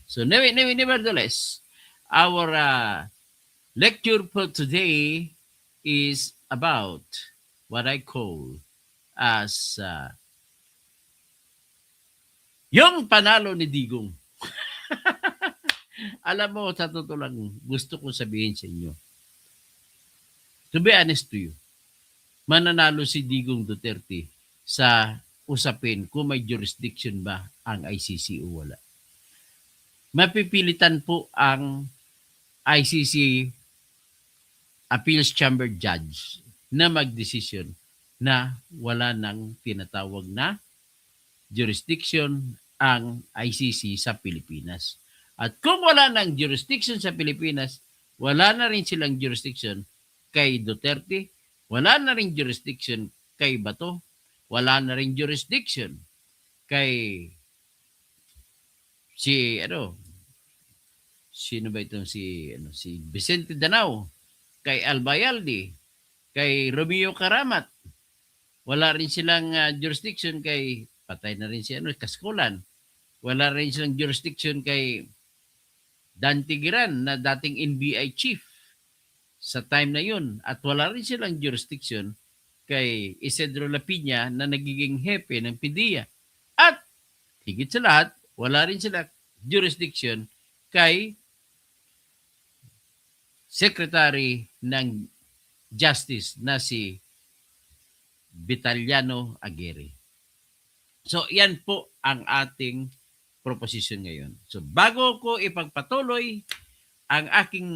So nevertheless, our lecture for today is about what I call as yung panalo ni Digong. Alam mo, sa totoo lang, gusto kong sabihin sa inyo, to be honest to you, mananalo si Digong Duterte sa usapin kung may jurisdiction ba ang ICC o wala. Mapipilitan po ang ICC Appeals Chamber Judge na magdesisyon na wala nang tinatawag na jurisdiction ang ICC sa Pilipinas. At kung wala nang jurisdiction sa Pilipinas, wala na rin silang jurisdiction kay Duterte, wala na rin jurisdiction kay Bato, wala na rin jurisdiction kay sino ba itong si Vicente Danao, kay Albayalde, kay Romeo Karamat. Wala rin silang jurisdiction kay patay na rin si Kaskulan. Wala rin silang jurisdiction kay Dan Tigiran na dating NBI chief sa time na yun. At wala rin silang jurisdiction kay Isidro Lapilla na nagiging hepe ng PDEA. At higit sa lahat, wala rin sila jurisdiction kay Secretary ng Justice na si Vitaliano Aguirre. So, yan po ang ating proposition ngayon. So, bago ko ipagpatuloy ang aking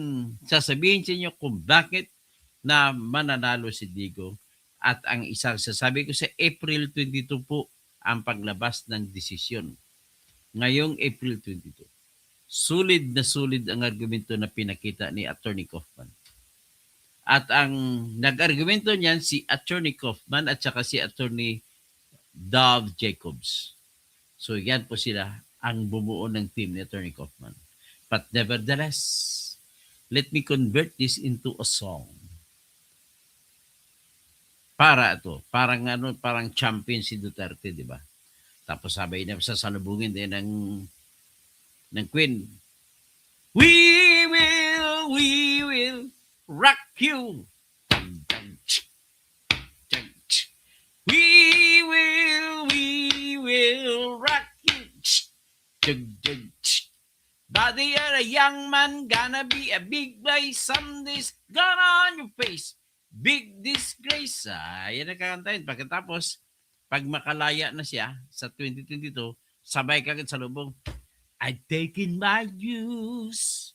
sasabihin sa inyo kung bakit na mananalo si Digong at ang isang sasabi ko sa April 22 po ang paglabas ng desisyon. Ngayong April 22. Sulit ang argumento na pinakita ni Attorney Kaufman. At ang nag-argumento niyan si Attorney Kaufman at saka si Attorney Dove Jacobs. So yan po sila ang bumuo ng team ni Attorney Kaufman. But nevertheless, let me convert this into a song. Parang champion si Duterte, di ba? Tapos sabay na sasalubungin din ng Queen. We will rock you. We will rock you. Body of a young man gonna be a big place. Something's gonna on your face. Big disgrace. Yan ang kakantahin. Pagkatapos, pag makalaya na siya sa 2022, sabay kagad sa lubong. I've taken my dues,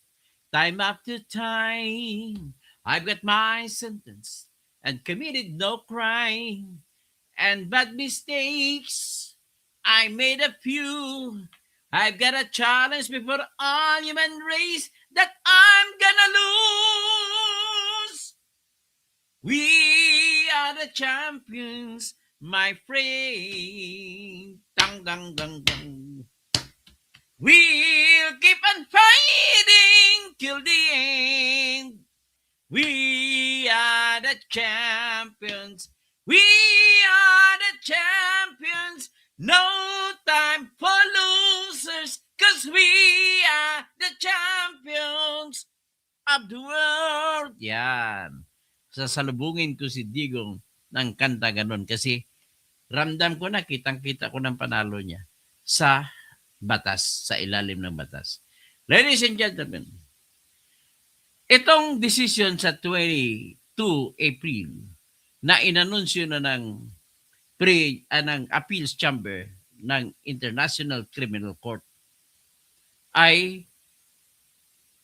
time after time. I've got my sentence and committed no crime. And bad mistakes, I made a few. I've got a challenge before all human race that I'm gonna lose. We are the champions, my friend. Dang, dang, dang, dang. We'll keep on fighting till the end. We are the champions. We are the champions. No time for losers, 'cause we are the champions of the world. Yan. Sasalubungin ko si Digong ng kanta ganon kasi ramdam ko na, kitang-kita ko ng panalo niya sa batas, sa ilalim ng batas. Ladies and gentlemen, itong decision sa 22 April na inanunsyo na ng Appeals Chamber ng International Criminal Court ay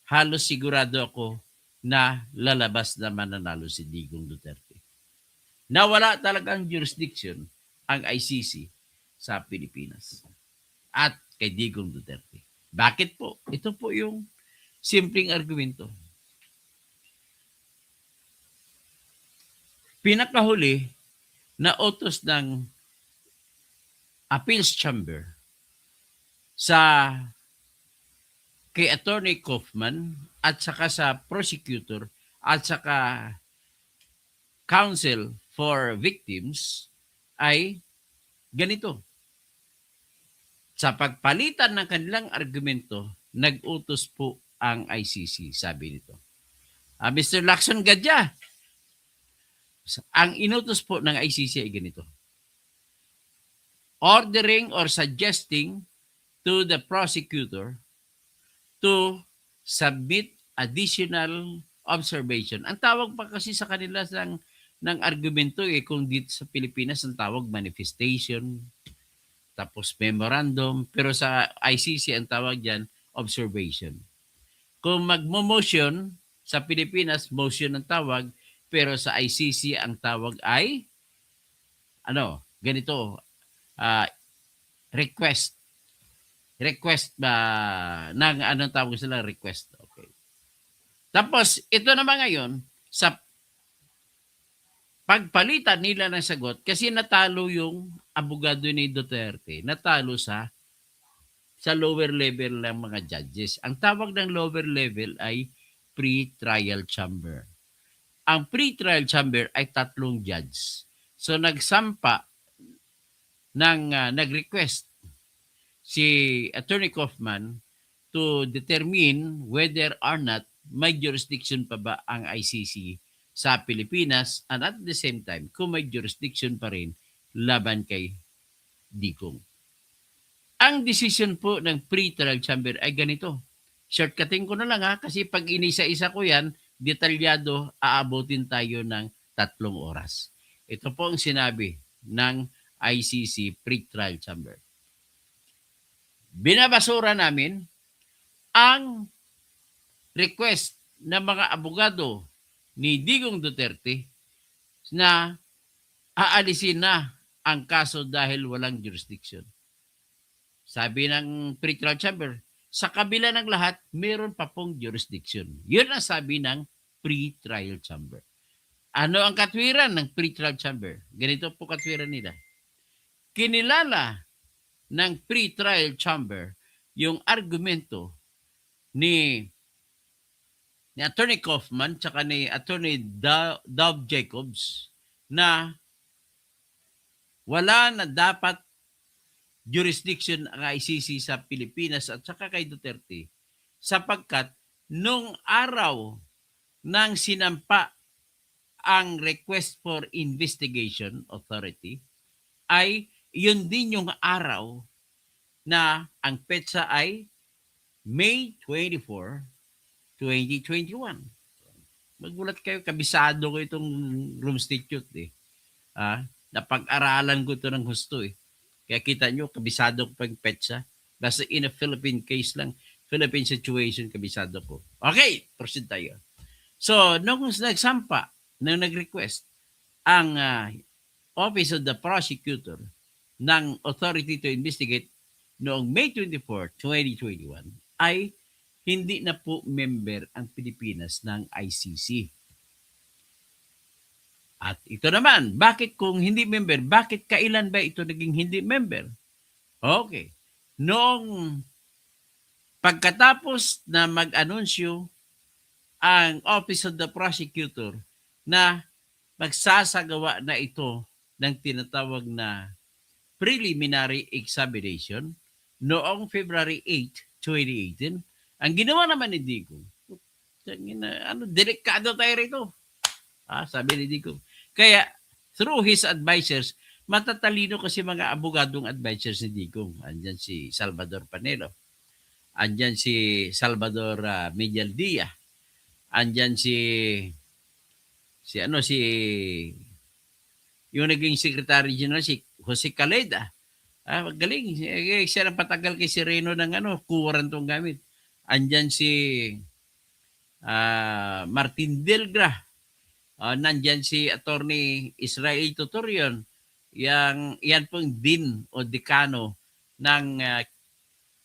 halos sigurado ako na lalabas na mananalo si Digong Duterte. Nawala talagang jurisdiction ang ICC sa Pilipinas at kay Digong Duterte. Bakit po? Ito po yung simpleng argumento. Pinakahuli na utos ng Appeals Chamber sa kay Attorney Kaufman at saka sa prosecutor at saka counsel for victims ay ganito. Sa pagpalitan ng kanilang argumento nag-utos po ang ICC, sabi nito. Mr. Lacson Gadya, ang inutos po ng ICC ay ganito. Ordering or suggesting to the prosecutor to submit additional observation. Ang tawag pa kasi sa kanila ng argumento kung dito sa Pilipinas ang tawag manifestation, tapos memorandum, pero sa ICC ang tawag diyan observation. Kung magmo-motion sa Pilipinas, motion ang tawag, pero sa ICC ang tawag ay ganito, request. Request ba ng anong tawag sila? Request. Okay. Tapos ito naman ngayon sa pagpalitan nila ng sagot kasi natalo yung abogado ni Duterte, natalo sa lower level ng mga judges. Ang tawag ng lower level ay pre-trial chamber. Ang pre-trial chamber ay 3 judge. So nagsampa nag-request si Attorney Kaufman to determine whether or not may jurisdiction pa ba ang ICC sa Pilipinas, and at the same time kung may jurisdiction pa rin laban kay Digong. Ang decision po ng pre-trial chamber ay ganito. Shortcutting ko na lang kasi pag inisa-isa ko yan, detalyado, aabutin tayo ng 3 oras. Ito po ang sinabi ng ICC pre-trial chamber. Binabasura namin ang request ng mga abogado ni Digong Duterte na aalisin na ang kaso dahil walang jurisdiction. Sabi ng pre-trial chamber, sa kabila ng lahat, meron pa pong jurisdiction. Yun ang sabi ng pre-trial chamber. Ano ang katwiran ng pre-trial chamber? Ganito po katwiran nila. Kinilala ng pre-trial chamber yung argumento ni Attorney Kaufman tsaka ni Attorney Dov Jacobs na wala na dapat jurisdiction ang ICC sa Pilipinas at saka kay Duterte sapagkat nung araw ng sinampa ang request for investigation authority ay yun din yung araw na ang petsa ay May 24, 2021. Magulat kayo, kabisado ko itong room statute napag-aralan ko ito ng husto Kaya kita nyo, kabisado ko pag petsa. Basta in a Philippine case lang, Philippine situation, kabisado ko. Okay, proceed tayo. So, nung nagsampa, nung nag-request, ang Office of the Prosecutor ng Authority to Investigate noong May 24, 2021, ay hindi na po member ang Pilipinas ng ICC. At ito naman, bakit kung hindi member, bakit kailan ba ito naging hindi member? Okay. Noong pagkatapos na mag-anunsyo ang Office of the Prosecutor na magsasagawa na ito ng tinatawag na preliminary examination noong February 8, 2018, ang ginawa naman ni Digong, delikado tayo rito. Sabi ni Digong. Kaya, through his advisors, matatalino kasi mga abogadong advisors ni Digong. Andyan si Salvador Panelo. Andyan si Salvador Medialdia. Andyan yung naging Secretary General, si Jose Caleda. Magaling. Siya nang patagal kay Sereno ng kuwaran tong gamit. Andyan si Martin Delgra. Nandyan si Attorney Israel Tutorion, yan pong Dean o Decano ng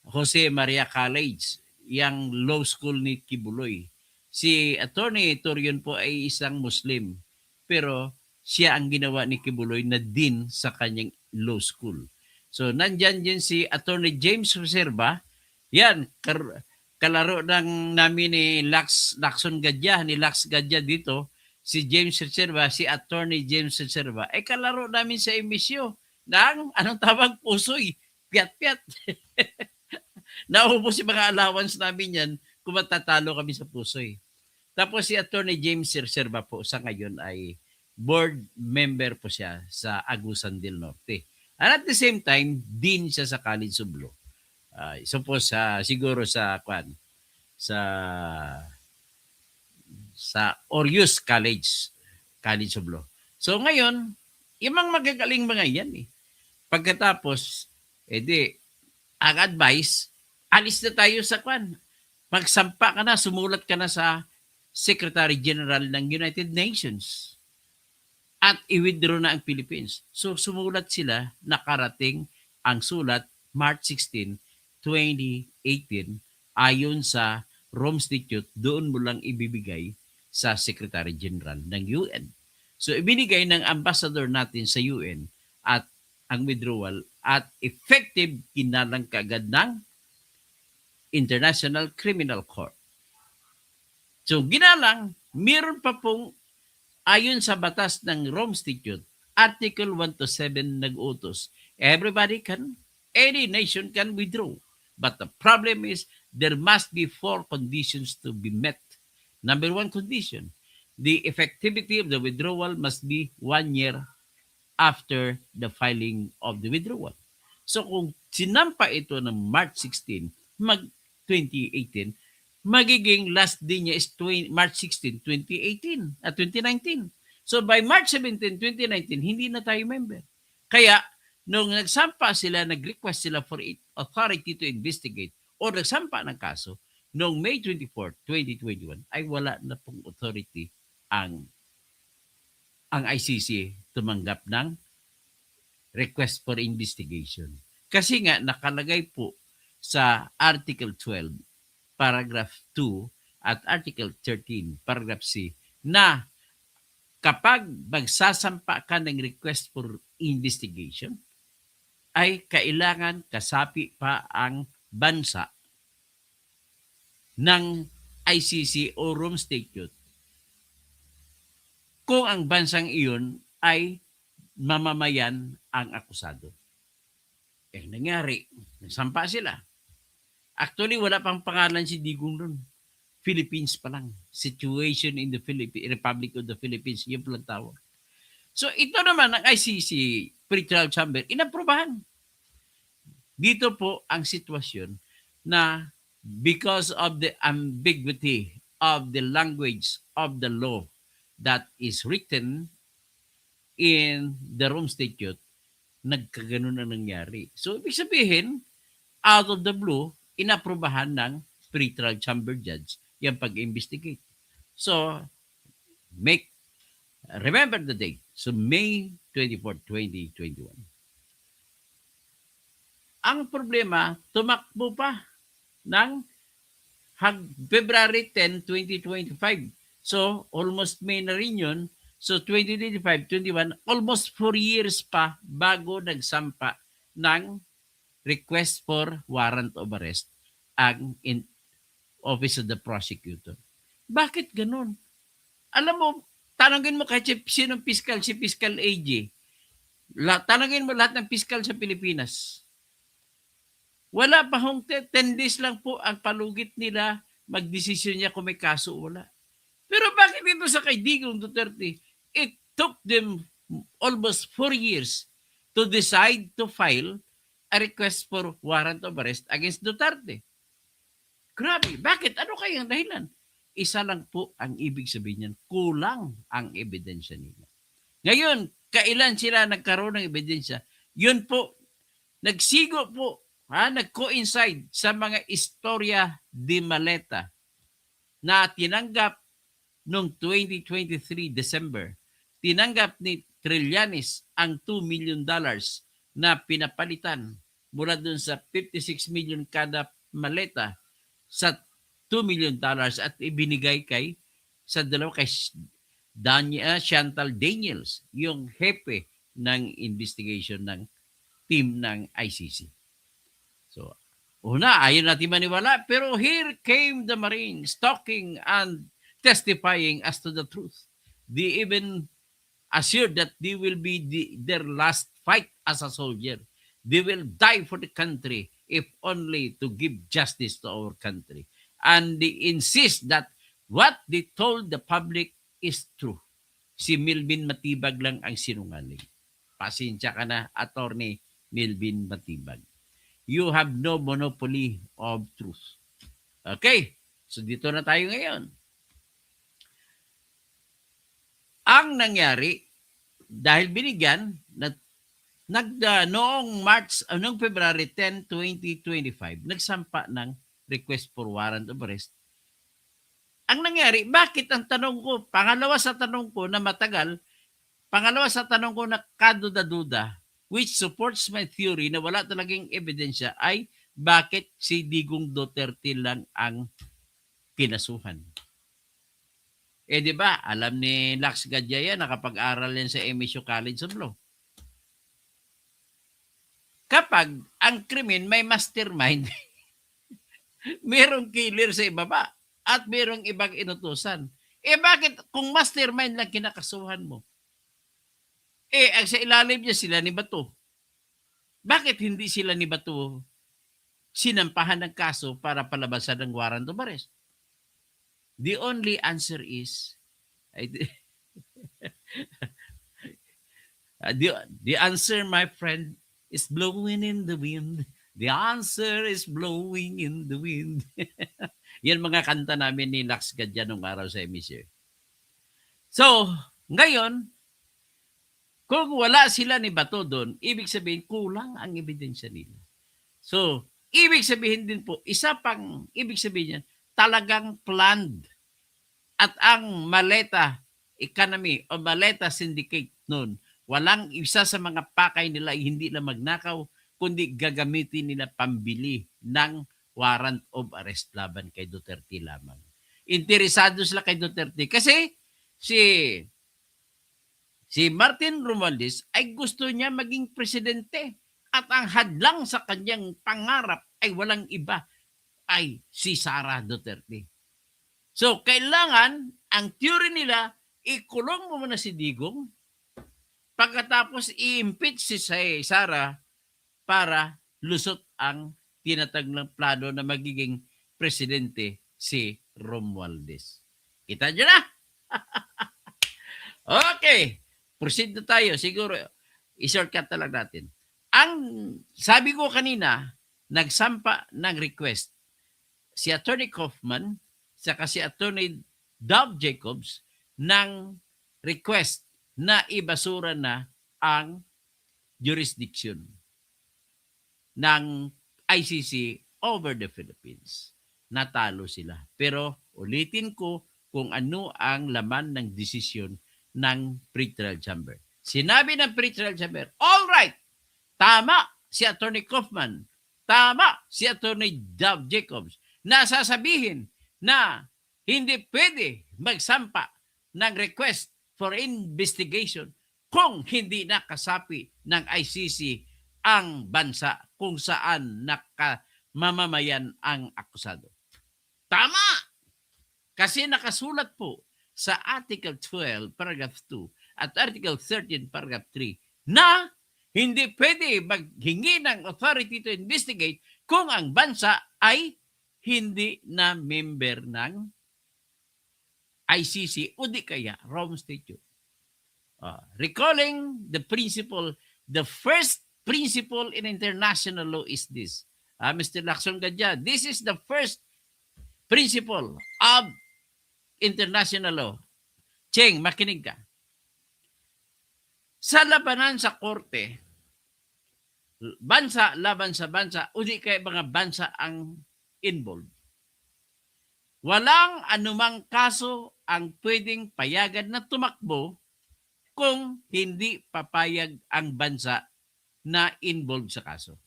Jose Maria College, yang law school ni Kibuloy. Si Attorney Tutorion po ay isang Muslim, pero siya ang ginawa ni Kibuloy na Dean sa kanyang law school. So nandyan din si Attorney James Reserva, yan, kalaro namin ni Lacson Gadya, ni Lax Gadya dito, si James Reserva, si Attorney James Reserva, ay kalaro namin sa emisyo ng, anong tawag, pusoy, piat-piat. Naubos yung mga allowance namin yan kung matatalo kami sa Pusoy. Tapos si Attorney James Sirserva po sa ngayon ay board member po siya sa Agusan del Norte. And at the same time, dean siya sa College of Law. So po sa siguro sa Orius College of Law. So ngayon, yung mga magagaling mga yan eh. Pagkatapos, edi, ang advice, alis na tayo sa magsampa ka na, sumulat ka na sa Secretary General ng United Nations at i-withdraw na ang Philippines. So sumulat sila, nakarating ang sulat March 16, 2018 ayon sa Rome Statute, doon mo lang ibibigay sa Secretary General ng UN. So ibinigay ng ambassador natin sa UN at ang withdrawal at effective kinalang kaagad ng International Criminal Court. So ginalang, meron pa pong ayon sa batas ng Rome Statute, Article 1 to 7 nag-utos. Any nation can withdraw. But the problem is, there must be 4 conditions to be met. Number 1 condition, the effectivity of the withdrawal must be 1 year after the filing of the withdrawal. So kung sinampa ito ng March 16, 2018, magiging last day niya is March 16, 2018 at 2019. So by March 17, 2019, hindi na tayo member. Kaya nung nagsampa sila, nag-request sila for authority to investigate o nagsampa ng kaso, noong May 24, 2021, ay wala na pong authority ang ICC tumanggap ng request for investigation. Kasi nga nakalagay po sa Article 12, Paragraph 2 at Article 13, Paragraph C na kapag magsasampa ka ng request for investigation, ay kailangan kasapi pa ang bansa ng ICC o Rome Statute kung ang bansang iyon ay mamamayan ang akusado. Nangyari, nagsampa sila. Actually, wala pang pangalan si Digong doon. Philippines pa lang. Situation in the Republic of the Philippines, yung palang tawag. So ito naman ang ICC Pretrial Chamber, inaprubahan. Dito po ang sitwasyon na because of the ambiguity of the language of the law that is written in the Rome Statute, nagkaganon na nangyari. So ibig sabihin, out of the blue, inaprubahan ng pretrial chamber judge yung pag-investigate. So, remember the date. So, May 24, 2021. Ang problema, tumakbo pa ng February 10, 2025. So, almost May na rin yun. So, 2025, 21, almost 4 years pa bago nagsampa ng request for warrant of arrest ang Office of the Prosecutor. Bakit ganun? Alam mo, tanongin mo kahit sinong piskal, si Piskal AJ. Tanongin mo lahat ng piskal sa Pilipinas. Wala pa hong 10 days lang po ang palugit nila magdesisyon niya kung may kaso o wala. Pero bakit dito sa kay Digong Duterte, it took them almost 4 years to decide to file a request for warrant of arrest against Duterte. Grabe, bakit? Ano kayang dahilan? Isa lang po ang ibig sabihin niyan, kulang ang ebidensya nila. Ngayon, kailan sila nagkaroon ng ebidensya? Yun po, nagsigo po, nag-coincide sa mga istorya de maleta na tinanggap noong 2023 December. Tinanggap ni Trillanes ang $2 million na pinapalitan mula dun sa 56 million kada maleta sa $2 million at ibinigay sa dalawa kay Chantal Daniels, yung hepe ng investigation ng team ng ICC. So, una, ayaw natin maniwala, pero here came the Marines talking and testifying as to the truth. They even assured that they will be their last fight as a soldier. They will die for the country if only to give justice to our country. And they insist that what they told the public is true. Si Milvin Matibag lang ang sinungaling. Pasensya ka na, Attorney Milvin Matibag. You have no monopoly of truth. Okay, so dito na tayo ngayon. Ang nangyari, dahil binigyan, noong February 10, 2025, nagsampa ng request for warrant of arrest. Ang nangyari, bakit ang tanong ko, pangalawa sa tanong ko na matagal, pangalawa sa tanong ko na kaduda-duda, which supports my theory na wala talagang ebidensya, ay bakit si Digong Duterte lang ang kinasuhan. Eh di ba, alam ni Lax Gadya yan, nakapag-aral yan sa MSU College of Law. Kapag ang krimen may mastermind, merong killer sa ibaba at merong ibang inutusan. Eh bakit kung mastermind lang kinakasuhan mo? Eh ang sa ilalim niya sila ni Bato. Bakit hindi sila ni Bato sinampahan ng kaso para palabasan ng warrant of arrest? The only answer is the answer, my friend, is blowing in the wind. The answer is blowing in the wind. Yan mga kanta namin ni Lax Gadya nung araw sa MSU. So, ngayon, kung wala sila ni Bato doon, ibig sabihin kulang ang ebidensya nila. So, ibig sabihin din po, isa pang ibig sabihin yan, talagang planned. At ang Maleta economy o Maleta syndicate noon, walang isa sa mga pakay nila ay hindi na magnakaw, kundi gagamitin nila pambili ng warrant of arrest laban kay Duterte lamang. Interesado sila kay Duterte kasi si Martin Romualdez ay gusto niya maging presidente at ang hadlang sa kanyang pangarap ay walang iba, ay si Sara Duterte. So, kailangan, ang theory nila, ikulong mo muna si Digong, pagkatapos i-impeach si Sara para lusot ang tinataglang plano na magiging presidente si Romualdez. Kita nyo na? Okay, proceed na tayo. Siguro, i-shortcut na lang natin. Ang sabi ko kanina, nagsampa ng request si Attorney Kaufman saka si Attorney Dov Jacobs ng request na ibasura na ang jurisdiction ng ICC over the Philippines. Natalo sila. Pero ulitin ko kung ano ang laman ng desisyon ng pretrial chamber. Sinabi ng pretrial chamber, all right, tama si Attorney Kaufman, tama si Attorney Dov Jacobs na sasabihin na hindi pwede magsampa ng request for investigation kung hindi nakasapi ng ICC ang bansa kung saan mamamayan ang akusado. Tama! Kasi nakasulat po sa Article 12, Paragraph 2 at Article 13, Paragraph 3 na hindi pwede maghingi ng authority to investigate kung ang bansa ay hindi na member ng ICC o di kaya Rome Statute. Recalling the principle, the first principle in international law is this. Mr. Lacson Gadya, this is the first principle of international law. Cheng, makinig ka. Sa labanan sa korte, bansa laban sa bansa, o di kaya mga bansa ang involved. Walang anumang kaso ang pwedeng payagan na tumakbo kung hindi papayag ang bansa na involved sa kaso.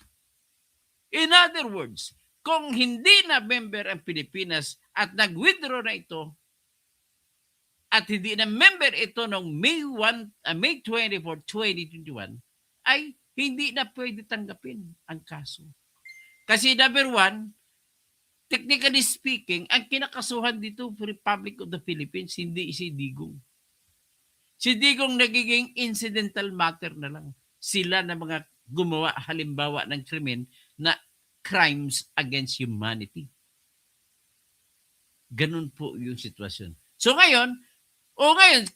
In other words, kung hindi na member ang Pilipinas at nag-withdraw na ito at hindi na member ito noong May 24, 2021, ay hindi na pwede tanggapin ang kaso. Kasi number one, technically speaking, ang kinakasuhan dito for Republic of the Philippines, hindi si Digong. Si Digong nagiging incidental matter na lang. Sila na mga gumawa halimbawa ng krimen na crimes against humanity. Ganun po yung sitwasyon. So ngayon,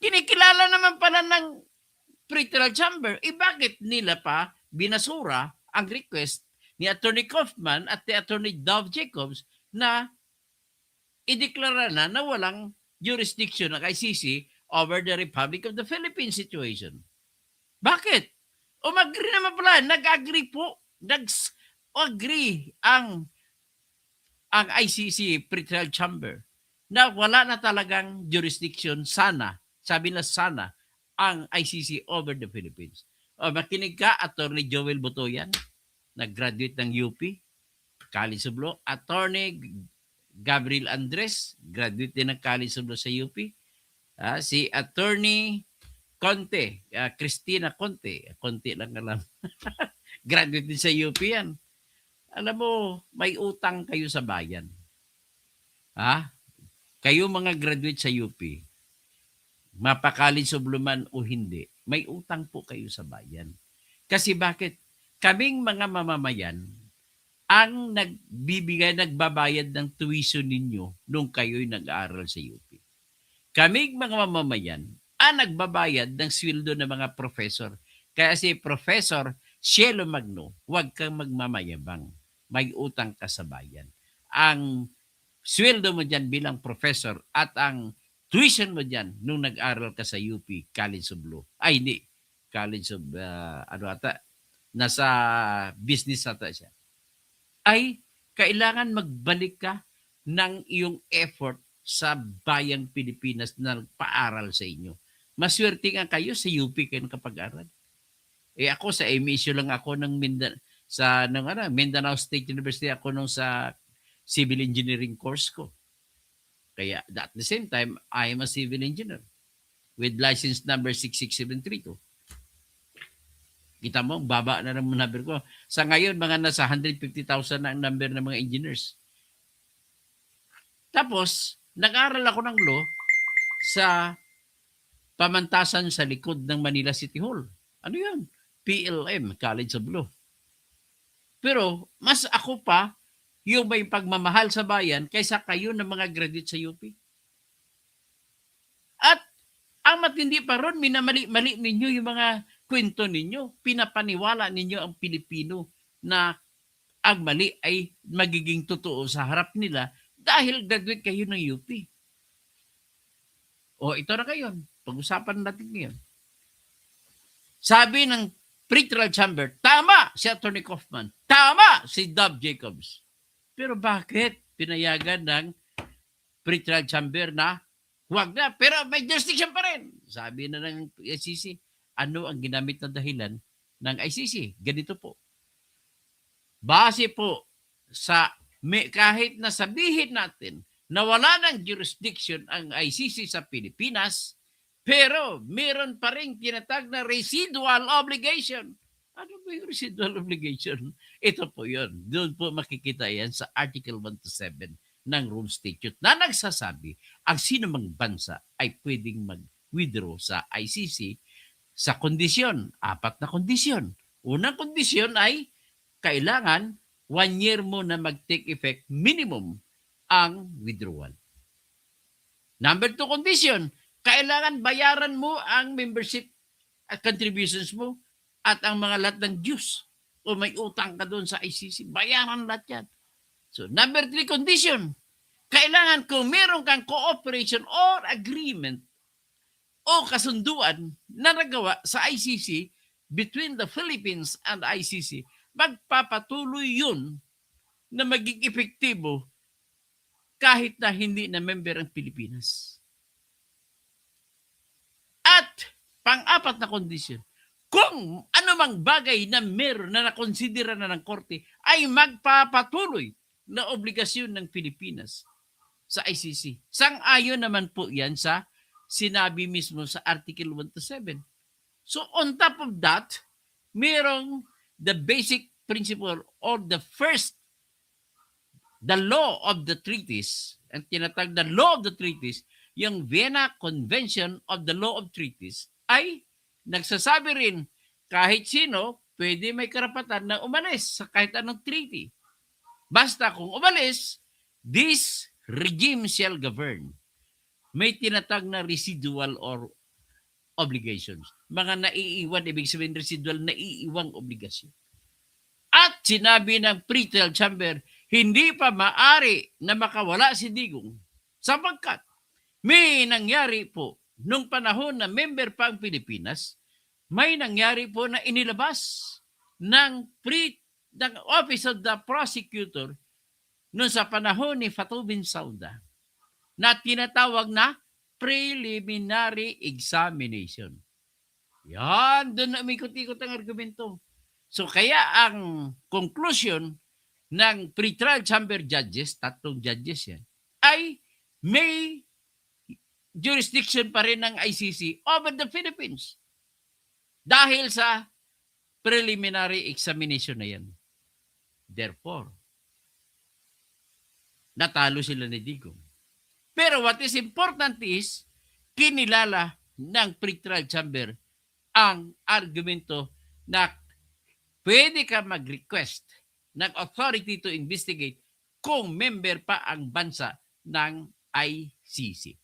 kinikilala naman pala ng pretrial chamber, bakit nila pa binasura ang request ni Attorney Kaufman at ni Attorney Dove Jacobs na ideklara na walang jurisdiction ng ICC over the Republic of the Philippines situation. Bakit? Umagri naman pala, nag-agree po, nag-agree ang ICC pretrial chamber na wala na talagang jurisdiction sana, sabi na sana, ang ICC over the Philippines. O makinig ka, Attorney Joel Botoyan, nag-graduate ng UP, College of Law. Attorney Gabriel Andres, graduate din ng College of Law sa UP. Si Attorney Conte, Christina Conte, konti lang alam. Graduate din sa UP yan. Alam mo, may utang kayo sa bayan. Kayo mga graduate sa UP, mapa-college of law man o hindi, may utang po kayo sa bayan. Kasi bakit? Kaming mga mamamayan ang nagbabayad ng tuition ninyo nung kayo'y nag-aaral sa UP. Kaming mga mamamayan ang nagbabayad ng sweldo ng mga professor. Kaya si Professor Cielo Magno, huwag kang magmamayabang. May utang ka sa bayan. Ang sweldo mo dyan bilang professor at ang tuition mo dyan nung nag-aral ka sa UP, College of Law. Ay, hindi. College of, nasa business ata siya. Ay, kailangan magbalik ka ng iyong effort sa bayang Pilipinas na paaral sa inyo. Maswerte nga kayo sa UP kayo kapag-aral. Ako sa MSU lang ako ng Mindanao State University ako nung sa civil engineering course ko. Kaya at the same time, I am a civil engineer with license number 66732. Kita mo, baba na ng number ko. Sa ngayon, mga nasa 150,000 na ang number ng mga engineers. Tapos, nag-aral ako ng law sa pamantasan sa likod ng Manila City Hall. Ano yan? PLM, College of Law. Pero, mas ako pa, yung may pagmamahal sa bayan kaysa kayo ng mga graduate sa UP. At ang matindi pa ron, minamali-mali ninyo yung mga kwento ninyo. Pinapaniwala ninyo ang Pilipino na ang mali ay magiging totoo sa harap nila dahil graduate kayo ng UP. O ito na kayo. Pag-usapan natin ngayon. Sabi ng pretrial chamber, tama si Attorney Kaufman, tama si Dove Jacobs. Pero bakit pinayagan ng pretrial chamber na huwag na, pero may jurisdiction pa rin? Sabi na ng ICC, ano ang ginamit na dahilan ng ICC? Ganito po. Base po sa kahit na sabihin natin na wala ng jurisdiction ang ICC sa Pilipinas, pero meron pa rin tinatag na residual obligation. Ano ba yung residual obligation? Ito po yun. Doon po makikita yan sa Article 127 ng Rome Statute na nagsasabi ang sino mang bansa ay pwedeng mag-withdraw sa ICC sa kondisyon. 4 na kondisyon. Unang kondisyon ay kailangan 1 year mo na mag-take effect minimum ang withdrawal. Number 2 condition, kailangan bayaran mo ang membership at contributions mo at ang mga lahat ng dues. O may utang ka doon sa ICC, bayaran lahat yan. So, number 3 condition, kailangan kung meron kang cooperation or agreement o kasunduan na nagawa sa ICC between the Philippines and ICC, magpapatuloy yun na maging epektibo kahit na hindi na member ang Pilipinas. At pang-4 na kondisyon, kung anumang bagay na meron na nakonsidera na ng korte ay magpapatuloy na obligasyon ng Pilipinas sa ICC. Sang-ayon naman po yan sa sinabi mismo sa Article 127. So on top of that, merong the basic principle or the law of the treaties, ang tinatag na law of the treaties, yung Vienna Convention of the Law of Treaties, ay nagsasabi rin kahit sino pwede may karapatan na umalis sa kahit anong treaty. Basta kung umalis, this regime shall govern. May tinatag na residual or obligations. Mga naiiwan, ibig sabihin residual, naiiwang obligasyon. At sinabi ng pre-trial chamber, hindi pa maari na makawala si Digong sapagkat may nangyari po nung panahon na member pa ang Pilipinas, may nangyari po na inilabas ng Office of the Prosecutor noon sa panahon ni Fatou Bensouda na tinatawag na preliminary examination. Yan, doon na umikot-ikot ang argumento. So kaya ang conclusion ng pre-trial chamber judges, 3 judges yan, ay may jurisdiction pa rin ng ICC over the Philippines dahil sa preliminary examination na yan. Therefore, natalo sila ni Digong. Pero what is important is, kinilala ng pre-trial chamber ang argumento na pwede ka mag-request ng authority to investigate kung member pa ang bansa ng ICC.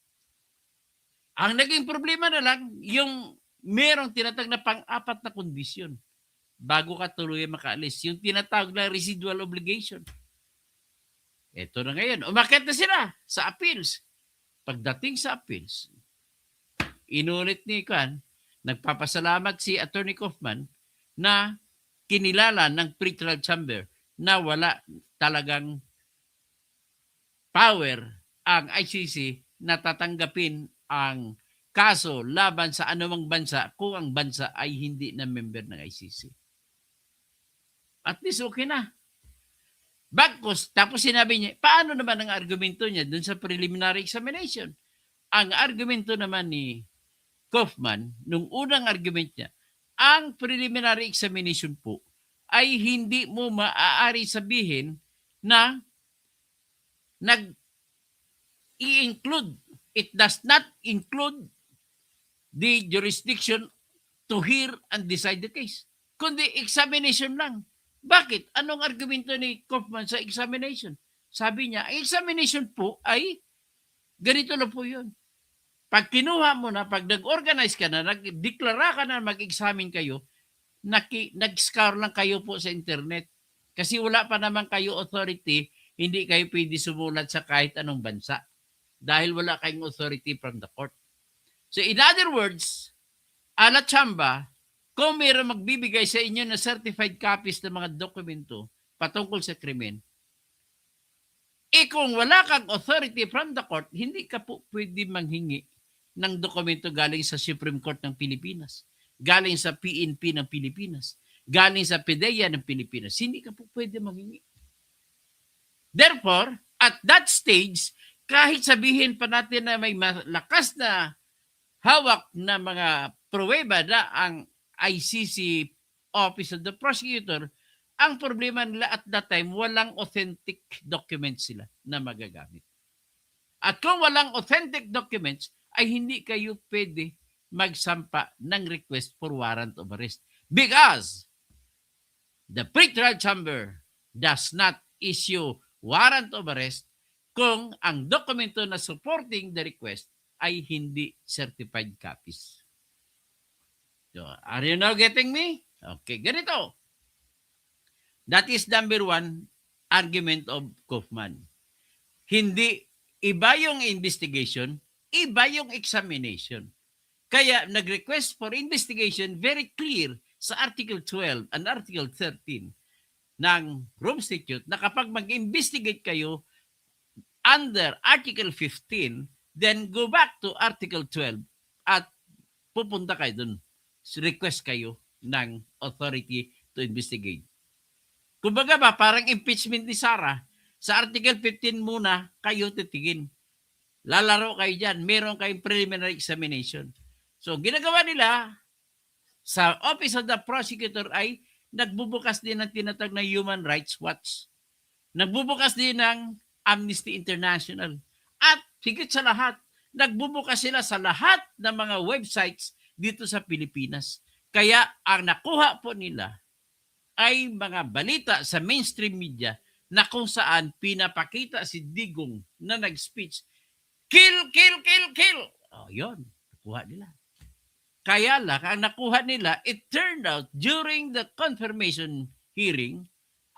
Ang naging problema na lang, yung merong tinatag na pang-apat na kondisyon bago ka tuloy makaalis. Yung tinatawag na residual obligation. Ito na ngayon. Umakyat na sila sa appeals. Pagdating sa appeals, inulit ni Kwan, nagpapasalamat si Attorney Kaufman na kinilala ng pre-trial chamber na wala talagang power ang ICC na tatanggapin ang kaso laban sa anumang bansa kung ang bansa ay hindi na member ng ICC. At least okay na. Bagkus, tapos sinabi niya, paano naman ang argumento niya dun sa preliminary examination? Ang argumento naman ni Kaufman, nung unang argument niya, ang preliminary examination po ay hindi mo maaari sabihin na nag-i-include, it does not include the jurisdiction to hear and decide the case. Kundi examination lang. Bakit? Anong argumento ni Kaufman sa examination? Sabi niya, ang examination po ay ganito na po yun. Pag kinuha mo na, pag nag-organize ka na, nag-deklara ka na mag-examine kayo, nag-scour lang kayo po sa internet. Kasi wala pa naman kayo authority, hindi kayo pwede sumulat sa kahit anong bansa. Dahil wala kayong authority from the court. So in other words, ala chamba, kung mayroon magbibigay sa inyo na certified copies ng mga dokumento patungkol sa krimen, kung wala kang authority from the court, hindi ka po pwede manghingi ng dokumento galing sa Supreme Court ng Pilipinas, galing sa PNP ng Pilipinas, galing sa PDEA ng Pilipinas. Hindi ka po pwede manghingi. Therefore, at that stage, kahit sabihin pa natin na may malakas na hawak na mga pruweba na ang ICC Office of the Prosecutor, ang problema nila at that time, walang authentic documents sila na magagamit. At kung walang authentic documents, ay hindi kayo pwede magsampa ng request for warrant of arrest. Because the pre-trial chamber does not issue warrant of arrest kung ang dokumento na supporting the request ay hindi certified copies. So, are you now getting me? Okay, ganito. That is number 1 argument of Kaufman. Hindi, iba yung investigation, iba yung examination. Kaya nag-request for investigation very clear sa Article 12 and Article 13 ng Rome Statute na kapag mag-investigate kayo under Article 15, then go back to Article 12 at pupunta kayo dun. Request kayo ng authority to investigate. Kumbaga ba, parang impeachment ni Sara, sa Article 15 muna kayo titigin. Lalaro kayo dyan. Meron kayong preliminary examination. So, ginagawa nila sa Office of the Prosecutor ay nagbubukas din ng tinatag na Human Rights Watch. Nagbubukas din ng Amnesty International. At higit sa lahat, nagbubukas sila sa lahat ng mga websites dito sa Pilipinas. Kaya ang nakuha po nila ay mga balita sa mainstream media na kung saan pinapakita si Digong na nag-speech, kill, kill, kill, kill. Oh, yun. Nakuha nila. Kaya lang, ang nakuha nila, it turned out during the confirmation hearing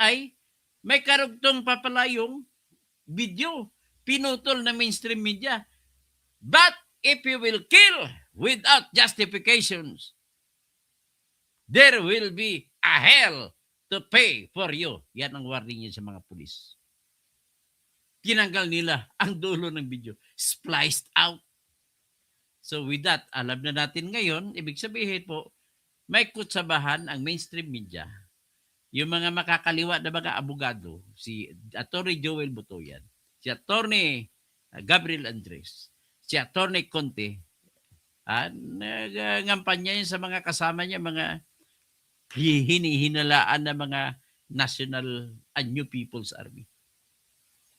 ay may karugtong pa pala yung video. Pinutol na mainstream media. But if you will kill without justifications, there will be a hell to pay for you. Yan ang warning niya sa mga pulis. Tinanggal nila ang dulo ng video. Spliced out. So with that, alam na natin ngayon, ibig sabihin po, may kutsabahan ang mainstream media. Yung mga makakaliwa na mga abogado, si Atty. Joel Butoyan, si Atty. Gabriel Andres, si Atty. Conte, nangampanya yun sa mga kasama niya, mga hinihinalaan na mga National and New People's Army.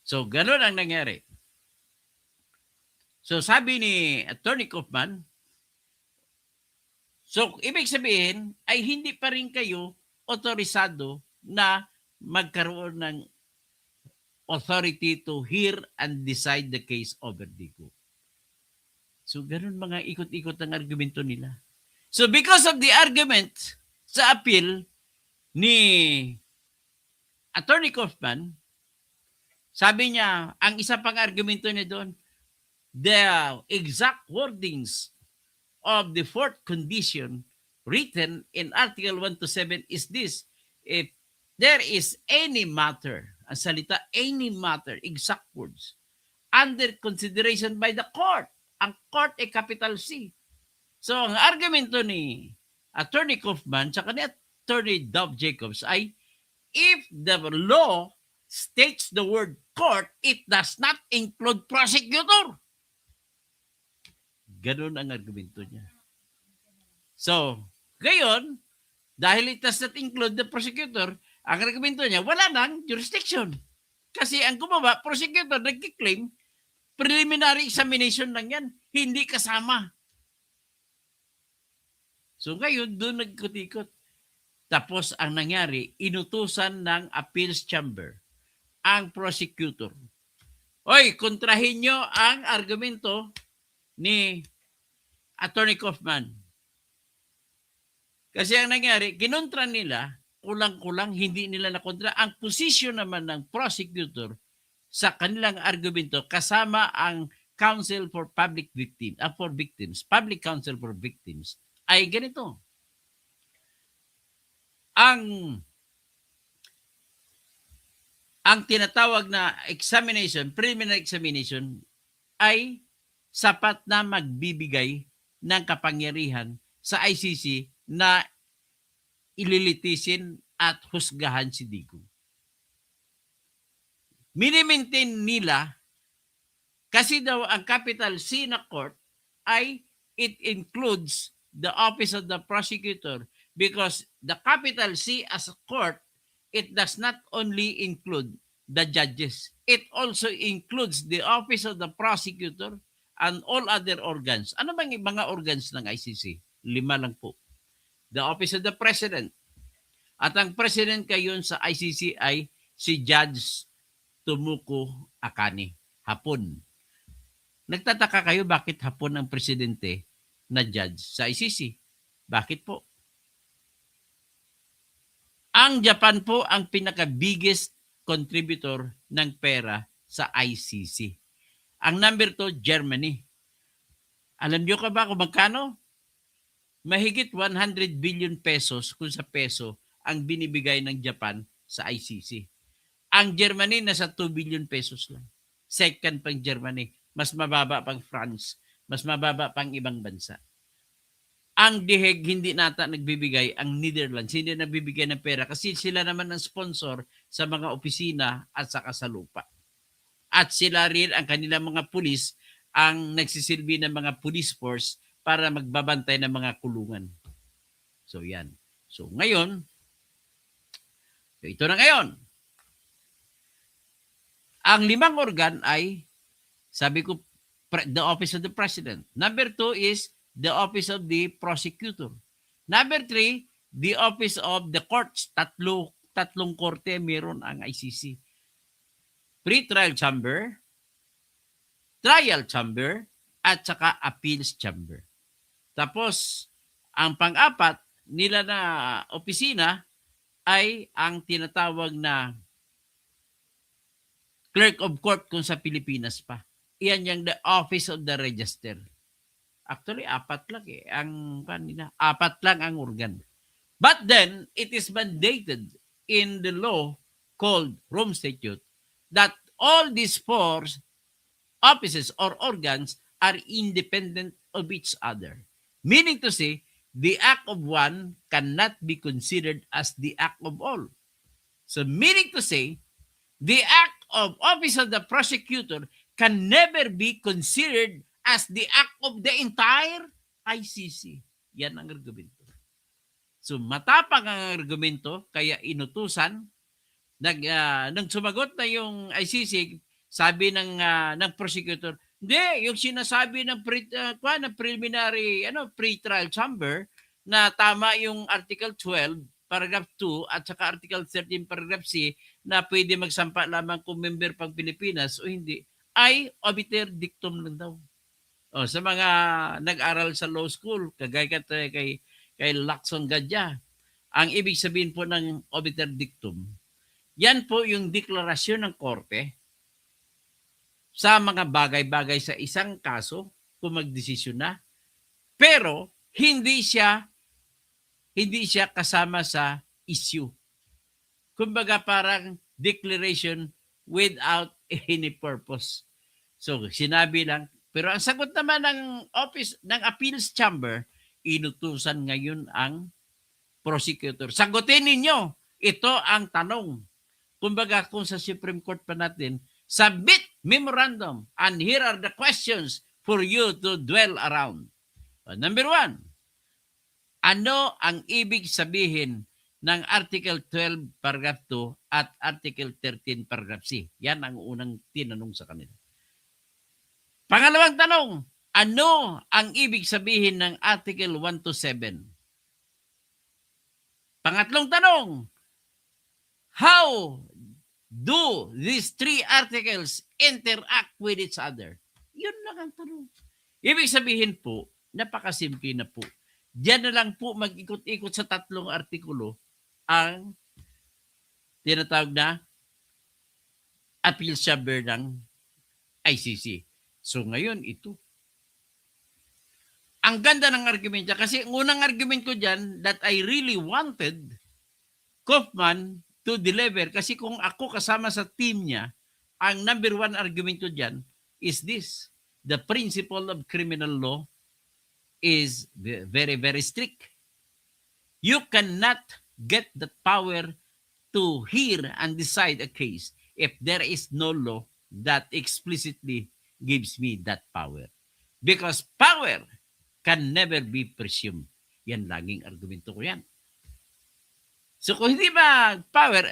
So, ganun ang nangyari. So, sabi ni Atty. Kaufman, so, ibig sabihin ay hindi pa rin kayo otorisado na magkaroon ng authority to hear and decide the case over Digong. So, ganun mga ikot-ikot ang argumento nila. So, because of the argument sa appeal ni Atty. Kaufman, sabi niya, ang isa pang argumento niya doon, the exact wordings of the fourth condition written in Article 127 is this: if there is any matter, ang salita, any matter, exact words, under consideration by the court, ang court ay capital C. So, ang argumento ni Atty. Kaufman tsaka ni Atty. Dov Jacobs ay, if the law states the word court, it does not include prosecutor. Ganun ang argumento niya. So, ngayon, dahil it does not include the prosecutor, ang argumento niya, wala nang jurisdiction. Kasi ang gumawa, prosecutor, nagkiklaim, preliminary examination lang yan, hindi kasama. So ngayon, doon nagkutikot. Tapos ang nangyari, inutusan ng appeals chamber ang prosecutor. Oy, kontrahin nyo ang argumento ni Atty. Kaufman. Kasi ang nangyari, kinontra nila, kulang-kulang, hindi nila nakontra. Ang posisyon naman ng prosecutor sa kanilang argumento, kasama ang Counsel for Public Victims, for Victims, Public Counsel for Victims, ay ganito. Ang tinatawag na examination, preliminary examination, ay sapat na magbibigay ng kapangyarihan sa ICC na ililitisin at husgahan si Digong. Minimaintain nila kasi daw ang capital C na court ay it includes the office of the prosecutor, because the capital C as a court, it does not only include the judges. It also includes the office of the prosecutor and all other organs. Ano bang mga organs ng ICC? 5 lang po. The office of the president. At ang president kayon sa ICC ay si Judge Tomoko Akane. Hapon. Nagtataka kayo bakit hapon ang presidente na judge sa ICC? Bakit po? Ang Japan po ang pinaka-biggest contributor ng pera sa ICC. Ang number 2, Germany. Alam niyo ka ba kung magkano? Mahigit 100 billion pesos kung sa peso ang binibigay ng Japan sa ICC. Ang Germany nasa 2 billion pesos lang. Second pang Germany. Mas mababa pang France. Mas mababa pang ibang bansa. Ang The Hague hindi nata nagbibigay, ang Netherlands hindi nagbibigay ng pera kasi sila naman ang sponsor sa mga opisina at saka sa lupa. At sila rin ang kanilang mga pulis ang nagsisilbi ng mga police force para magbabantay ng mga kulungan. So yan. So ngayon, ito na ngayon. Ang 5 organ ay, sabi ko, the office of the president. Number 2 is the office of the prosecutor. Number 3, the office of the courts. Tatlong korte meron ang ICC. pre-trial chamber, trial chamber, at saka appeals chamber. Tapos, ang pang-apat nila na opisina ay ang tinatawag na clerk of court kung sa Pilipinas pa. Iyan yung the office of the register. Actually, apat lang apat lang ang organ. But then, it is mandated in the law called Rome Statute that all these four offices or organs are independent of each other. Meaning to say, the act of one cannot be considered as the act of all. So meaning to say, the act of office of the prosecutor can never be considered as the act of the entire ICC. Yan ang argumento. So matapang ang argumento, kaya inutusan, nang sumagot na yung ICC, sabi ng prosecutor, hindi, yung sinasabi ng preliminary pre-trial chamber na tama yung Article 12, paragraph 2 at saka Article 13, paragraph C na pwede magsampa lamang kung member pang Pilipinas o hindi, ay obiter dictum lang daw. O, sa mga nag-aral sa law school, kagaya kay Lacson Gadya, ang ibig sabihin po ng obiter dictum, yan po yung deklarasyon ng korte sa mga bagay-bagay sa isang kaso kung magdesisyon na, pero hindi siya kasama sa issue. Kumbaga parang declaration without any purpose. So sinabi lang, pero ang sagot naman ng office ng appeals chamber, inutusan ngayon ang prosecutor. Sagutin ninyo, ito ang tanong. Kumbaga kung sa Supreme Court pa natin, submit memorandum and here are the questions for you to dwell around. Number 1, ano ang ibig sabihin ng Article 12, paragraph 2 at Article 13, paragraph C? Yan ang unang tinanong sa kanila. Pangalawang tanong, ano ang ibig sabihin ng Article 1 to 7? Pangatlong tanong, how do these three articles interact with each other? Yun lang ang tanong. Ibig sabihin po, napakasimple na po. Diyan na lang po mag-ikot-ikot sa tatlong artikulo ang tinatawag na appeal chamber ng ICC. So ngayon ito. Ang ganda ng argument niya kasi unang argument ko dyan that I really wanted Kaufman to deliver kasi kung ako kasama sa team niya, ang number 1 argument ko dyan is this. The principle of criminal law is very, very strict. You cannot get the power to hear and decide a case if there is no law that explicitly gives me that power. Because power can never be presumed. Yan laging argumento ko yan. So kung hindi ba power,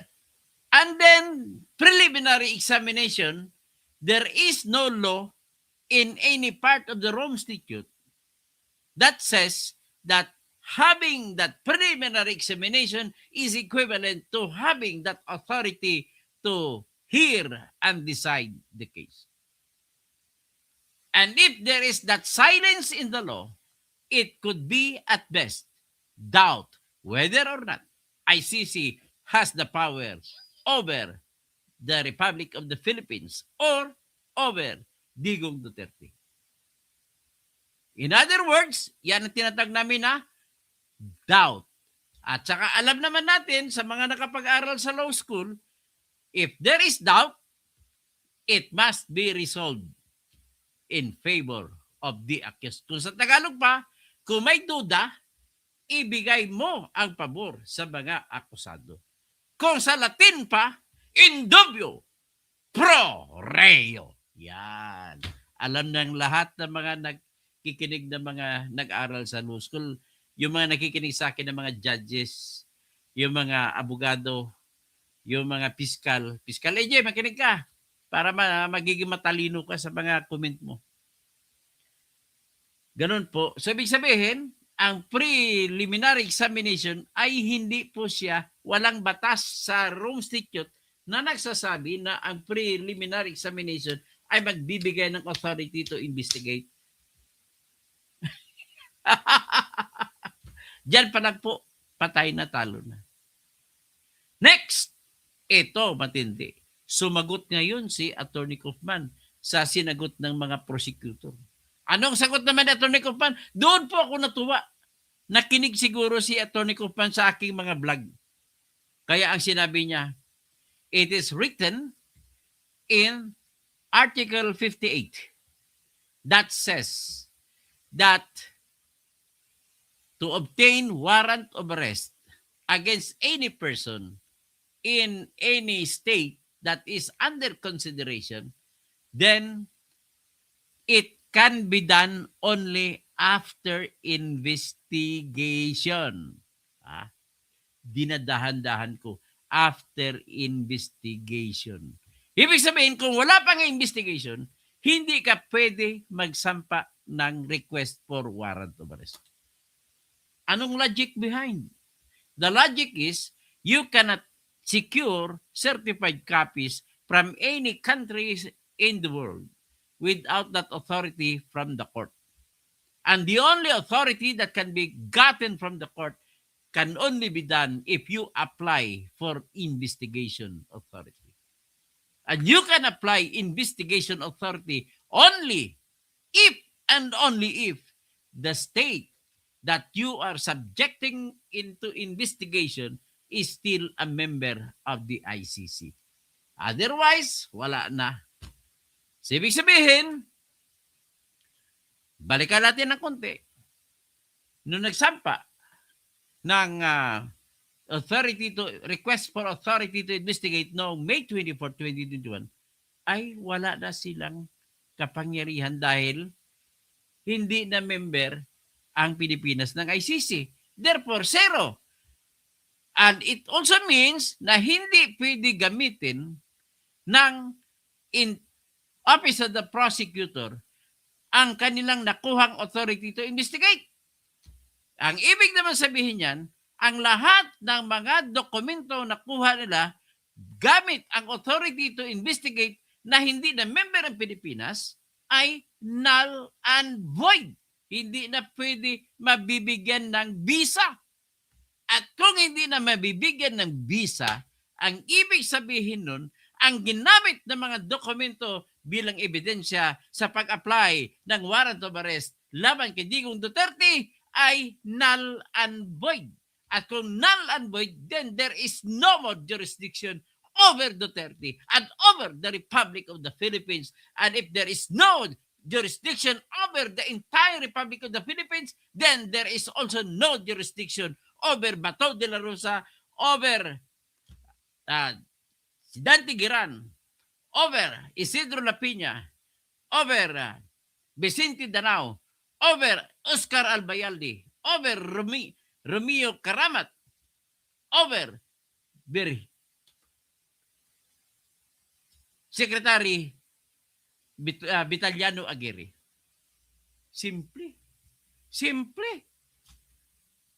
and then preliminary examination, there is no law in any part of the Rome Statute that says that having that preliminary examination is equivalent to having that authority to hear and decide the case. And if there is that silence in the law, it could be at best doubt whether or not ICC has the power over the Republic of the Philippines or over Digong Duterte. In other words, yan ang tinatag namin na doubt. At saka alam naman natin sa mga nakapag-aral sa law school, if there is doubt, it must be resolved in favor of the accused. Kung sa Tagalog pa, kung may duda, ibigay mo ang pabor sa mga akusado. Kung sa Latin pa, in dubio pro reo. Yan. Alam ng lahat ng mga nagkikinig na mga nag-aral sa law school, yung mga nakikinig sa akin ng mga judges, yung mga abogado, yung mga piskal. Piskal, AJ, makinig ka para magiging matalino ka sa mga comment mo. Ganun po. So, ibig sabihin, ang preliminary examination ay hindi po siya walang batas sa Rome Statute na nagsasabi na ang preliminary examination ay magbibigay ng authority to investigate. Diyan pa lang po, patay na, talo na. Next, ito matindi. Sumagot ngayon si Attorney Kaufman sa sinagot ng mga prosecutor. Anong sagot naman ni Attorney Kaufman? Doon po ako natuwa. Nakinig siguro si Attorney Kaufman sa aking mga vlog. Kaya ang sinabi niya, it is written in Article 58 that says that to obtain warrant of arrest against any person in any state that is under consideration, then it can be done only after investigation. Dinadahan-dahan ko, after investigation. Ibig sabihin, kung wala pang investigation, hindi ka pwede magsampa ng request for warrant of arrest. Anong logic behind? The logic is, you cannot secure certified copies from any countries in the world without that authority from the court. And the only authority that can be gotten from the court can only be done if you apply for investigation authority. And you can apply investigation authority only if and only if the state that you are subjecting into investigation is still a member of the ICC. Otherwise, wala na. So, ibig sabihin, balikan natin ng konti. Nung nagsampa ng request for authority to investigate noong May 24, 2021, ay wala na silang kapangyarihan dahil hindi na member ang Pilipinas ng ICC. Therefore, zero. And it also means na hindi pwede gamitin ng Office of the Prosecutor ang kanilang nakuhang authority to investigate. Ang ibig naman sabihin yan, ang lahat ng mga dokumento na kuha nila gamit ang authority to investigate na hindi na member ng Pilipinas ay null and void. Hindi na pwede mabibigyan ng visa. At kung hindi na mabibigyan ng visa, ang ibig sabihin nun, ang ginamit ng mga dokumento bilang ebidensya sa pag-apply ng warrant of arrest laban kay Digong Duterte ay null and void. At kung null and void, then there is no more jurisdiction over Duterte and over the Republic of the Philippines. And if there is no jurisdiction over the entire Republic of the Philippines, then there is also no jurisdiction over Bato de la Rosa, over si Dante Giran, over Isidro Lapina, over Vicente Danao, over Oscar Albayalde, over Romeo Karamat, over Secretary Vitaliano Aguirre. Simple.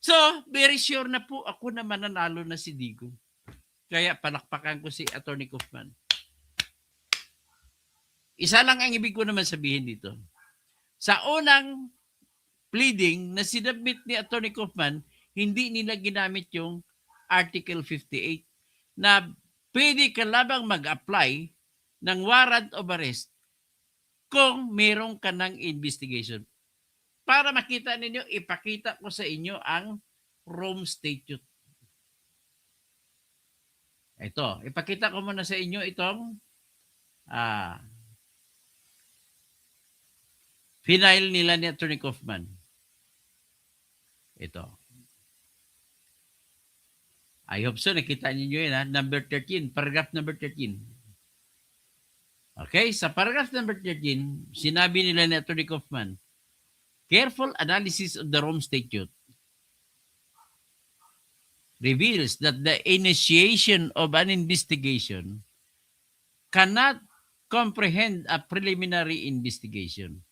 So, very sure na po ako na mananalo na si Digong. Kaya palakpakan ko si Attorney Kaufman. Isa lang ang ibig ko naman sabihin dito. Sa unang pleading na sinubmit ni Attorney Kaufman, hindi nila ginamit yung Article 58 na pwede ka labang mag-apply ng warrant of arrest kung meron ka ng investigation. Para makita ninyo, ipakita ko sa inyo ang Rome Statute. Ito, ipakita ko muna sa inyo itong final nila ni Attorney Kaufman. Ito. I hope so, nakita ninyo yun, number 13, paragraph number 13. Okay, sa paragraph number 13, sinabi nila ni Attorney Kaufman, careful analysis of the Rome Statute reveals that the initiation of an investigation cannot comprehend a preliminary investigation.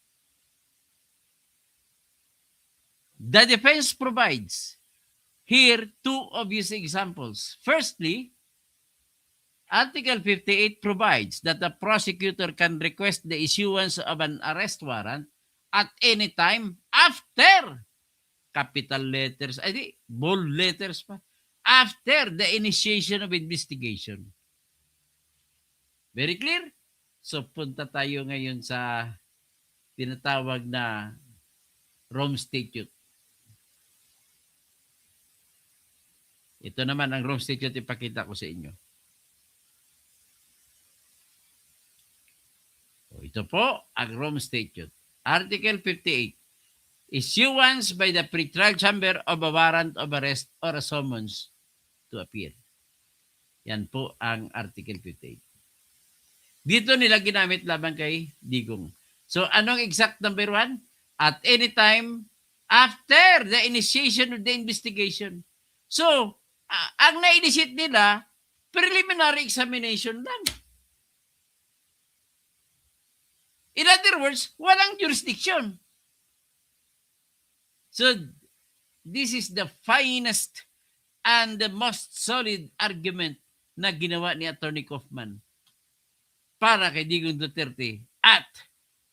The defense provides here two obvious examples. Firstly, Article 58 provides that the prosecutor can request the issuance of an arrest warrant at any time after capital letters, ay bold letters pa, after the initiation of investigation. Very clear? So punta tayo ngayon sa tinatawag na Rome Statute. Ito naman ang Rome Statute, ipakita ko sa inyo. Ito po ang Rome Statute. Article 58. Issuance by the pretrial chamber of a warrant of arrest or a summons to appear. Yan po ang Article 58. Dito nila ginamit laban kay Digong. So, anong exact number 1? At any time after the initiation of the investigation. So, ang na-initiate nila, preliminary examination lang. In other words, walang jurisdiction. So, this is the finest and the most solid argument na ginawa ni Attorney Kaufman para kay Digong Duterte, at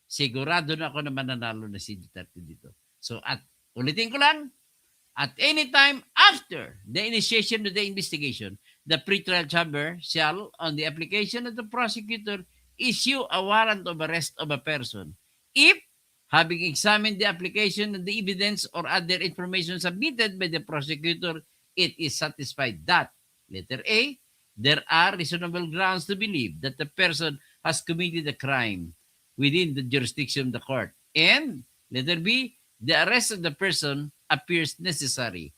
sigurado na ako na mananalo na si Duterte dito. So, at ulitin ko lang, at any time after the initiation of the investigation, the pretrial chamber shall, on the application of the prosecutor, issue a warrant of arrest of a person if, having examined the application of the evidence or other information submitted by the prosecutor, it is satisfied that, letter A, there are reasonable grounds to believe that the person has committed a crime within the jurisdiction of the court. And, letter B, the arrest of the person appears necessary.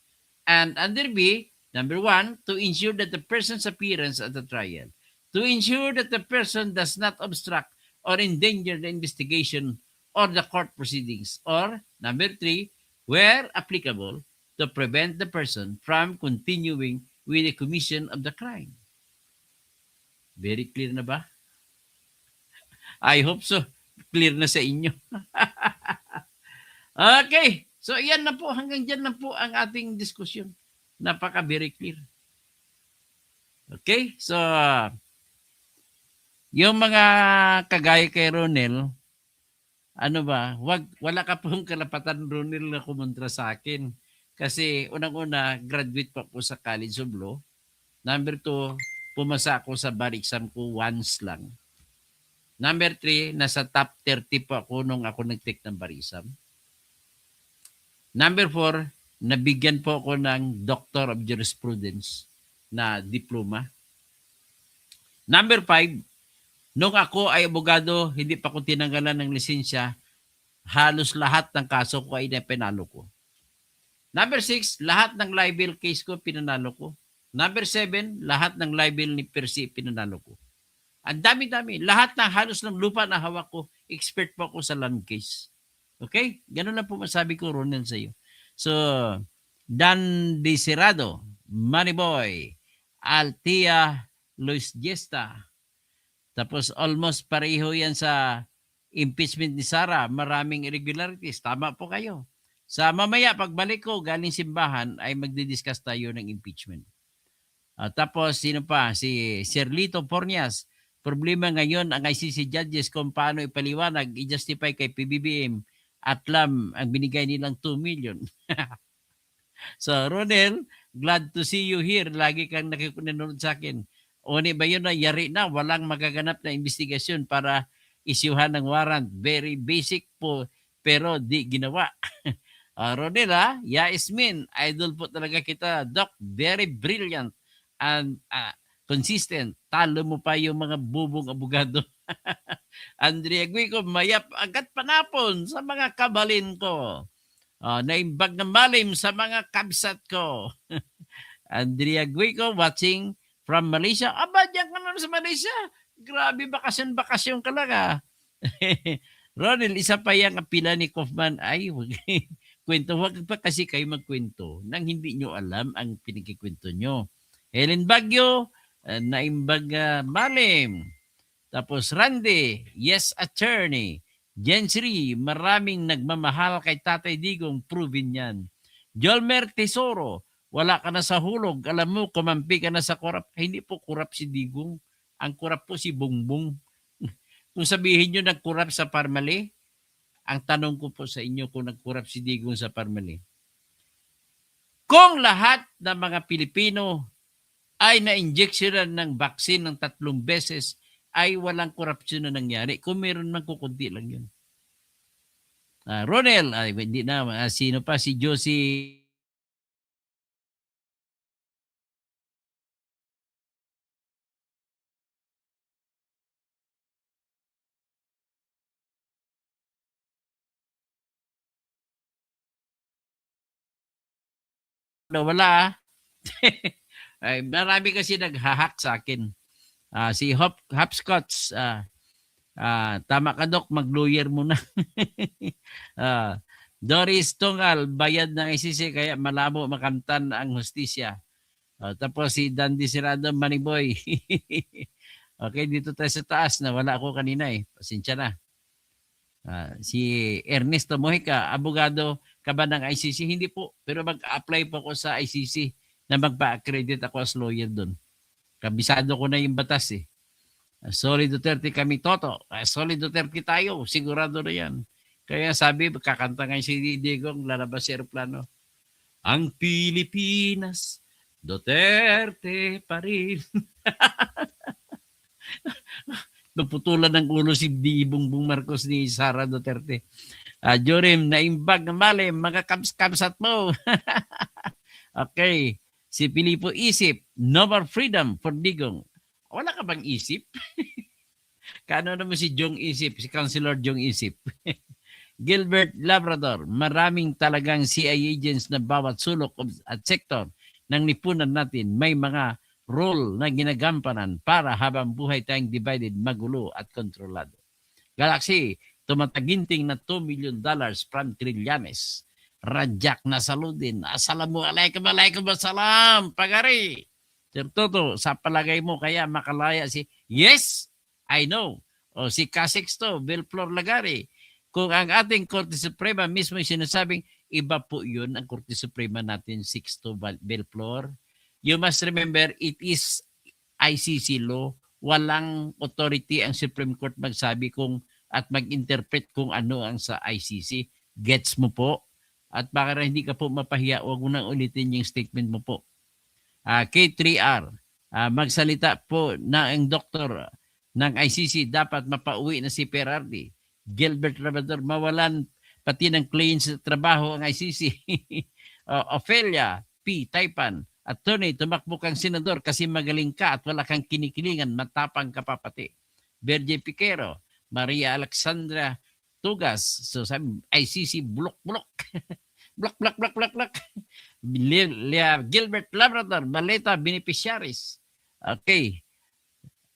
And under B, number 1, to ensure that the person's appearance at the trial, to ensure that the person does not obstruct or endanger the investigation or the court proceedings, or number 3, where applicable, to prevent the person from continuing with the commission of the crime. Very clear na ba? I hope so. Clear na sa inyo. Okay. So, yan na po. Hanggang dyan na po ang ating diskusyon. Napaka very clear. Okay. So, yung mga kagaya kay Ronel, ano ba, wala ka pong kalapatan, Ronel, na kumontra sa akin. Kasi unang-una, graduate pa ako sa College of Law. Number 2, pumasa ako sa bar exam ko once lang. Number 3, nasa top 30 po ako nung ako nag-take ng bar exam. Number 4, nabigyan po ako ng Doctor of Jurisprudence na diploma. Number 5, nung ako ay abogado, hindi pa ko tinanggalan ng lisensya, halos lahat ng kaso ko ay napanalo ko. Number 6, lahat ng libel case ko pinanalo ko. Number 7, lahat ng libel ni Percy pinanalo ko. Ang dami-dami. Lahat ng halos ng lupa na hawak ko, expert po ako sa land case. Okay? Ganun lang po masabi ko, Ronel, sa iyo. So, Dan Desirado, Moneyboy, Altia Luis Gesta. Tapos almost pareho yan sa impeachment ni Sara. Maraming irregularities. Tama po kayo. Sa mamaya, pagbalik ko galing simbahan, ay magdidiscuss tayo ng impeachment. Tapos, sino pa? Si Serlito Pornias. Problema ngayon ang ICC judges kung paano ipaliwanag, i-justify kay PBBM at LAM ang binigay nilang 2 million. So, Ronel, glad to see you here. Lagi kang nakikunanood sa akin. O ba yun na yari na, walang magaganap na investigasyon para isyuhan ng warrant. Very basic po, pero di ginawa. Ronel, Yasmin, idol po talaga kita. Doc, very brilliant and consistent. Talo mo pa yung mga bubong abogado. Andrea Guico, mayap agad panapon sa mga kabalin ko. Naimbag na malim sa mga kabsat ko. Andrea Guico watching from Malaysia. Aba, diyan ka naman sa Malaysia. Grabe, bakasyon ka lang Ronald, isa pa yung apila ni Kaufman. Ay, kwento. Huwag pa kasi kayo magkwento nang hindi nyo alam ang pinikikwento nyo. Helen Baguio, naimbag malim. Tapos Randy, yes attorney. Jensri, maraming nagmamahal kay Tatay Digong, proven yan. Jolmer Tesoro, wala ka na sa hulog. Alam mo, kumampi ka na sa korap. Hindi po korap si Digong. Ang kurap po si Bongbong. Kung sabihin nyo nagkurap sa Parmali, ang tanong ko po sa inyo kung nagkurap si Digong sa Parmali. Kung lahat ng mga Pilipino ay na-injectionan ng vaccine ng 3 beses, ay walang korupsyon na nangyari. Kung meron man kukunti lang yun. Ronel, ay hindi na, sino pa? Si Josie wala. Ay, marami kasi naghahack sa akin. Si Hopscotch, tama ka Dok, mag-lawyer muna. Doris Tungal, bayad ng ICC kaya malabo makamtan ang hustisya. Tapos si Dandy Sirado, Maniboy. Okay, dito tayo sa taas na wala ako kanina eh. Pasensya na. Si Ernesto Mojica, abogado ka ba ng ICC? Hindi po, pero mag-apply po ako sa ICC na magpa-accredit ako as lawyer doon. Kabisado ko na yung batas eh. Solid Duterte kami, Toto. Solid Duterte tayo, sigurado na yan. Kaya sabi, kakanta nga si Digong, lalabas si aeroplano. Ang Pilipinas, Duterte pa rin. Naputulan ng ulo si Bongbong Marcos ni Sara Duterte. Jorim, naimbag ng malim, mga kamsat mo. Okay. Si Pilipo Isip, no more freedom for Digong. Wala ka bang isip? Kano naman si Jong Isip, si Councilor Jong Isip. Gilbert Labrador, maraming talagang CIA agents na bawat sulok at sektor ng lipunan natin may mga role na ginagampanan para habang buhay tayong divided, magulo at kontrolado. Galaxy, tumataginting na $2 million from Trillanes. Rajak na saludin. Assalamualaikum, alaikum assalam. Pagari. Sir Toto, sa palagay mo kaya makalaya si Yes, I know. O si Kasexto, Belflor Lagari. Kung ang ating Korte Suprema mismo ay sinasabing iba po yun ang Korte Suprema natin, Sixto Belflor. You must remember, it is ICC law. Walang authority ang Supreme Court magsabi kung at mag-interpret kung ano ang sa ICC. Gets mo po? At baka hindi ka po mapahiya, huwag mo nang ulitin yung statement mo po. K3R, magsalita po na ang doktor ng ICC dapat mapauwi na si Perardi. Gilbert Rabador, mawalan pati ng claims sa trabaho ang ICC. Ophelia P. Taipan, attorney, tumakbo kang senador kasi magaling ka at wala kang kinikilingan, matapang ka pa pati. Berge Piquero, Maria Alexandra Tugas, so sabi, ICC, blok. blok. Gilbert Labrador, Baleta, beneficiaries. Okay.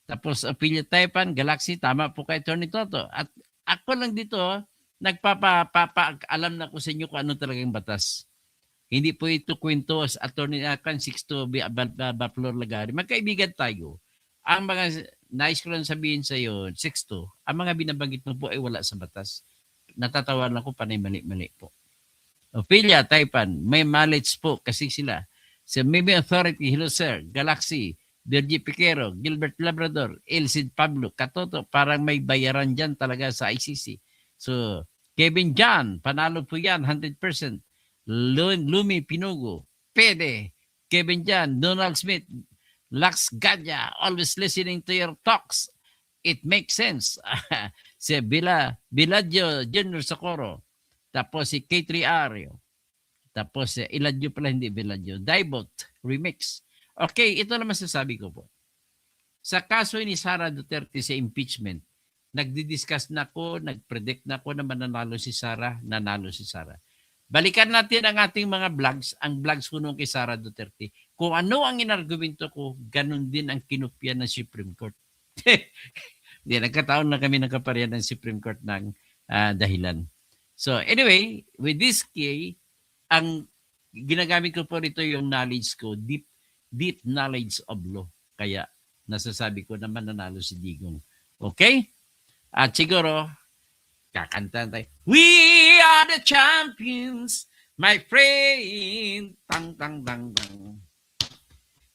Tapos, Ophelia Taipan, Galaxy, tama po kay Attorney Toto. At ako lang dito, nagpapaalam na ko sa inyo kung ano talagang batas. Hindi po ito kwento as Attorney Akan, Sixto, Belflor Lagari. Magkaibigan tayo. Ang mga nais ko lang sabihin sa iyo, Sixto, ang mga binabanggit mo po ay wala sa batas. Natatawa lang ko, panay mali po. Ophelia Taipan, may knowledge po kasi sila. Sa Maybe Authority, hello sir, Galaxy, Virgie Piquero, Gilbert Labrador, Elcid Pablo, Katoto, parang may bayaran dyan talaga sa ICC. So, Kevin John, panalo po yan, 100%. Lumi Pinugo, Pede, Kevin John, Donald Smith, Lux Gadya, always listening to your talks. It makes sense. Si Biladjo Junior Socorro, tapos si K3R, tapos si Iladjo pala, hindi Biladjo, Daibot Remix. Okay, ito naman sasabi ko po. Sa kaso ni Sara Duterte sa impeachment, nagdi-discuss na ako, nag-predict na ako na mananalo si Sara, nanalo si Sara. Balikan natin ang ating mga vlogs, ang vlogs ko nung kay Sara Duterte. Kung ano ang inargumento ko, ganun din ang kinopya ng Supreme Court. Hindi, nagkataon na kami ng kaparian ng Supreme Court ng dahilan. So anyway, with this key, ang ginagamit ko po rito yung knowledge ko, deep knowledge of law. Kaya nasasabi ko na mananalo si Digong. Okay? At siguro, kakantahan tayo. We are the champions, my friend. Tang, tang, tang, tang.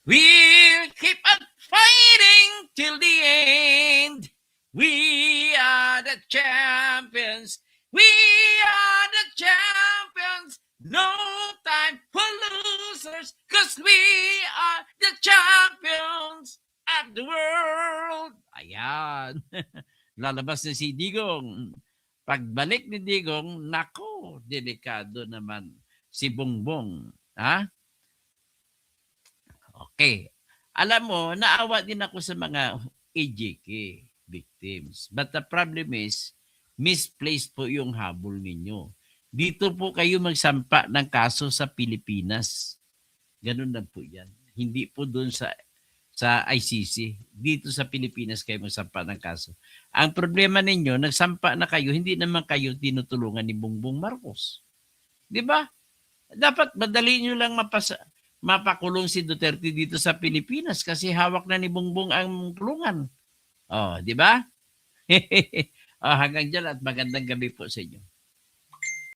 We'll keep on Fighting till the end. We are the champions. We are the champions. No time for losers, cause we are the champions of the world. Ayan. Lalabas na si Digong. Pagbalik ni Digong, nako, delikado naman si Bongbong. Ha? Okay. Alam mo, naawa din ako sa mga AJK victims. But the problem is, misplaced po yung habol ninyo. Dito po kayo magsampa ng kaso sa Pilipinas. Ganun lang po yan. Hindi po doon sa ICC. Dito sa Pilipinas kayo magsampa ng kaso. Ang problema ninyo, nagsampa na kayo, hindi naman kayo tinutulungan ni Bongbong Marcos. Di ba? Dapat madali nyo lang mapakulong si Duterte dito sa Pilipinas kasi hawak na ni Bongbong ang kulungan. Oh, di ba? Hanggang dyan at magandang gabi po sa inyo.